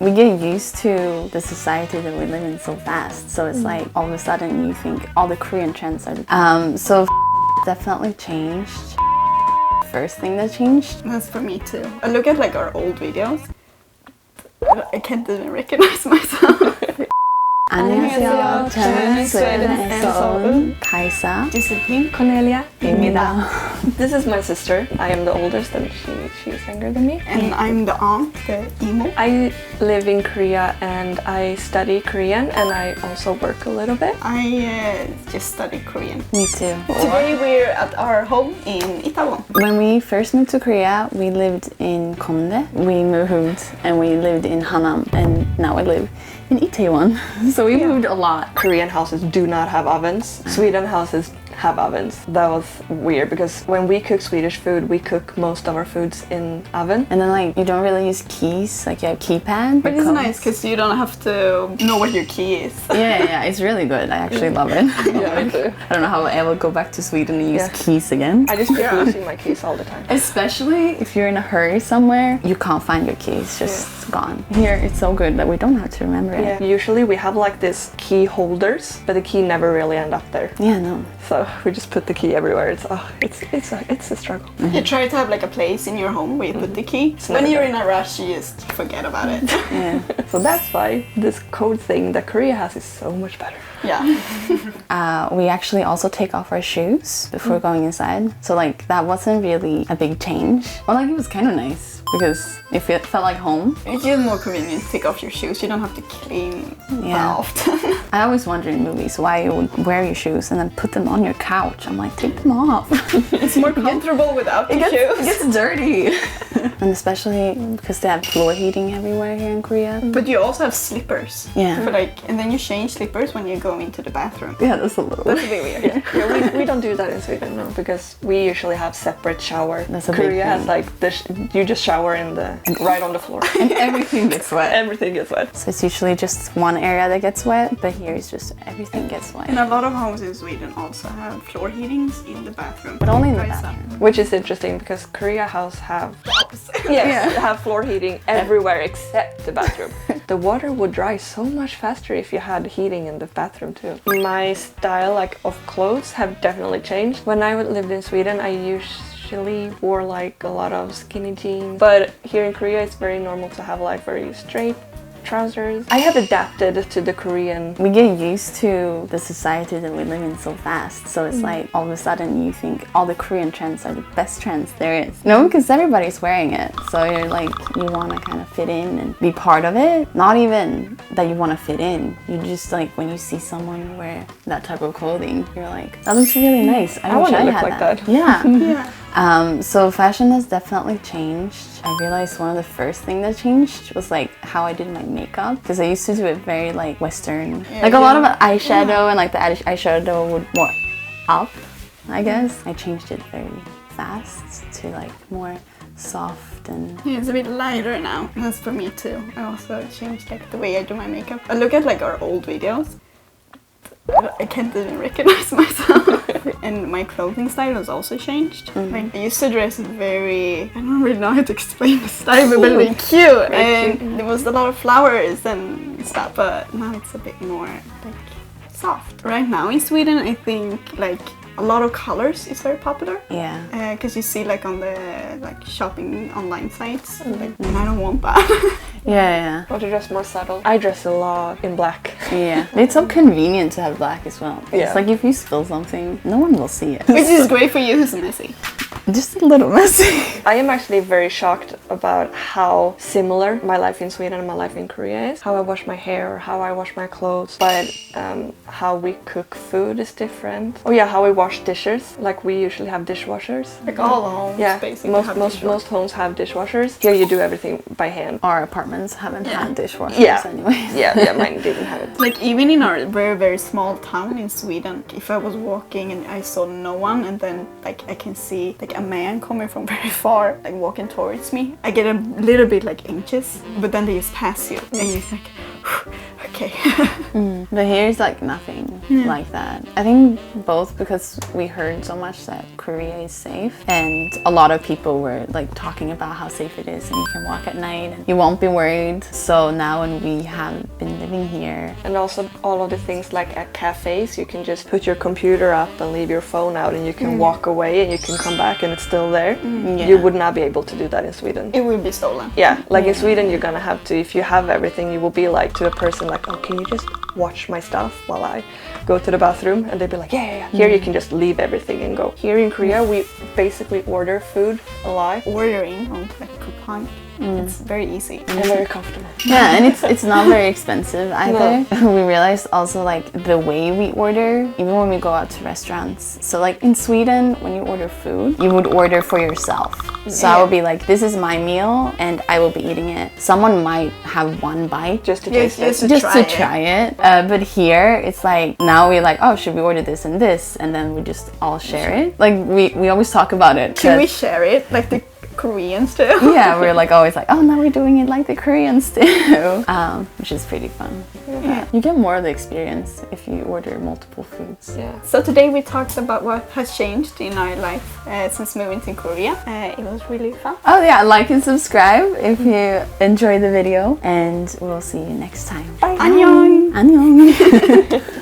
We get used to the society that we live in so fast. So it's like all of a sudden you think all the Korean trends are... So definitely changed. First thing that changed. That's for me too. I look at like our old videos. I can't even recognize myself. 안녕하세요. 저는 세자매에서 온 가이사 코넬리아입니다. This is my sister. I am the oldest and she's younger than me. And I'm the aunt, the emo. I live in Korea and I study Korean and I also work a little bit. I just study Korean. Me too. Today we're at our home in Itaewon. When we first moved to Korea, we lived in Konde. We moved and we lived in Hanam, and now we live in Itaewon. So we moved a lot. Korean houses do not have ovens. Sweden houses have ovens. That was weird because when we cook Swedish food, we cook most of our foods in oven. And then like you don't really use keys, like you have keypad. But it's nice because you don't have to know what your key is. Yeah, it's really good. I actually love it. Yeah, me too. I don't know how I will go back to Sweden and use keys again. I just keep losing my keys all the time. Especially if you're in a hurry somewhere, you can't find your keys, just gone. Here it's so good that we don't have to remember it. Yeah. Usually we have like this key holders, but the key never really end up there. Yeah, no. So we just put the key everywhere. It's a struggle. You try to have like a place in your home where you put the key. When you're in a rush, you just forget about it. Yeah. So that's why this code thing that Korea has is so much better. Yeah. We actually also take off our shoes before going inside. So like that wasn't really a big change. Or like it was kind of nice because it felt like home. It's just more convenient to take off your shoes. You don't have to clean that often. I always wonder in movies why you would wear your shoes and then put them on your couch. I'm like, take them off. It's more comfortable without your shoes. It gets dirty. And especially because they have floor heating everywhere here in Korea. But you also have slippers. Yeah. For and then you change slippers when you go into the bathroom. Yeah, that's a little That's a bit weird. Yeah, we don't do that in Sweden, no, because we usually have separate shower. That's a big Korea has thing. like you just shower right on the floor. And everything gets wet. Everything gets wet. So it's usually just one area that gets wet, but here it's just everything gets wet. And a lot of homes in Sweden also have floor heatings in the bathroom. But only in the bathroom. Which is interesting because Korea house have have floor heating everywhere except the bathroom. The water would dry so much faster if you had heating in the bathroom too. My style of clothes have definitely changed. When I lived in Sweden, I usually wore like a lot of skinny jeans, but here in Korea it's very normal to have like very straight trousers. I have adapted to the Korean. We get used to the society that we live in so fast. So it's like all of a sudden you think all the Korean trends are the best trends there is. No, because everybody's wearing it. So you're like, you want to kind of fit in and be part of it. Not even that you want to fit in. You just like when you see someone wear that type of clothing, you're like, that looks really nice. I wish want to I look had like that. Yeah. So fashion has definitely changed. I realized one of the first things that changed was like how I did my makeup, because I used to do it very like Western, like a lot of eyeshadow and like the eyeshadow would more up, I guess. I changed it very fast to like more soft and it's a bit lighter now. That's for me too. I also changed like the way I do my makeup. I look at like our old videos. I can't even recognize myself. And my clothing style has also changed. Like I used to dress very, I don't really know how to explain the style, but very cute. And there was a lot of flowers and stuff, but now it's a bit more like soft. Right now in Sweden, I think like a lot of colors is very popular. yeah. Because you see like on the like shopping online sites, like, and I don't want that. Yeah. Want to dress more subtle? I dress a lot in black. Yeah. It's so convenient to have black as well. Yeah. It's like if you spill something, no one will see it. Which is great for you who's messy. Just a little messy. I am actually very shocked about how similar my life in Sweden and my life in Korea is. How I wash my hair, how I wash my clothes, but how we cook food is different. Oh yeah, how we wash dishes. Like we usually have dishwashers. Like all homes, Yeah, basically. most homes have dishwashers. Here you do everything by hand. Our apartments haven't had dishwashers anyway. Yeah, mine didn't have it. Like even in our very, very small town in Sweden, if I was walking and I saw no one and then like I can see like a man coming from very far, like walking towards me, I get a little bit like anxious, but then they just pass you and you're like, okay. But here's like nothing like that. I think both because we heard so much that Korea is safe, and a lot of people were like talking about how safe it is and you can walk at night and you won't be worried. So now when we have been living here, And also all of the things like at cafes, you can just put your computer up and leave your phone out and you can walk away and you can come back and it's still there. Yeah. You would not be able to do that in Sweden. It will be stolen. Yeah, like in Sweden you're gonna have to, if you have everything, you will be like to a person like, oh, can you just watch my stuff while I go to the bathroom? And they'd be like, yeah. Here you can just leave everything and go. Here in Korea we basically order food alive. Ordering on like Coupang, it's very easy. And very comfortable. yeah, and it's not very expensive either. We realized also like the way we order, even when we go out to restaurants. So like in Sweden, when you order food, you would order for yourself. So I would be like, this is my meal and I will be eating it. Someone might have one bite Just to taste it. just to try it. But here it's like, now we're like, oh, should we order this and this? And then we just all share it. Like we always talk about it. Can we share it like the Koreans do? Yeah, we're like always like, oh, now we're doing it like the Koreans do, which is pretty fun. Yeah. You get more of the experience if you order multiple foods. Yeah. So today we talked about what has changed in our life since moving to Korea. It was really fun. Oh yeah, like and subscribe if you enjoy the video, and we'll see you next time. Bye. Annyeong. Annyeong.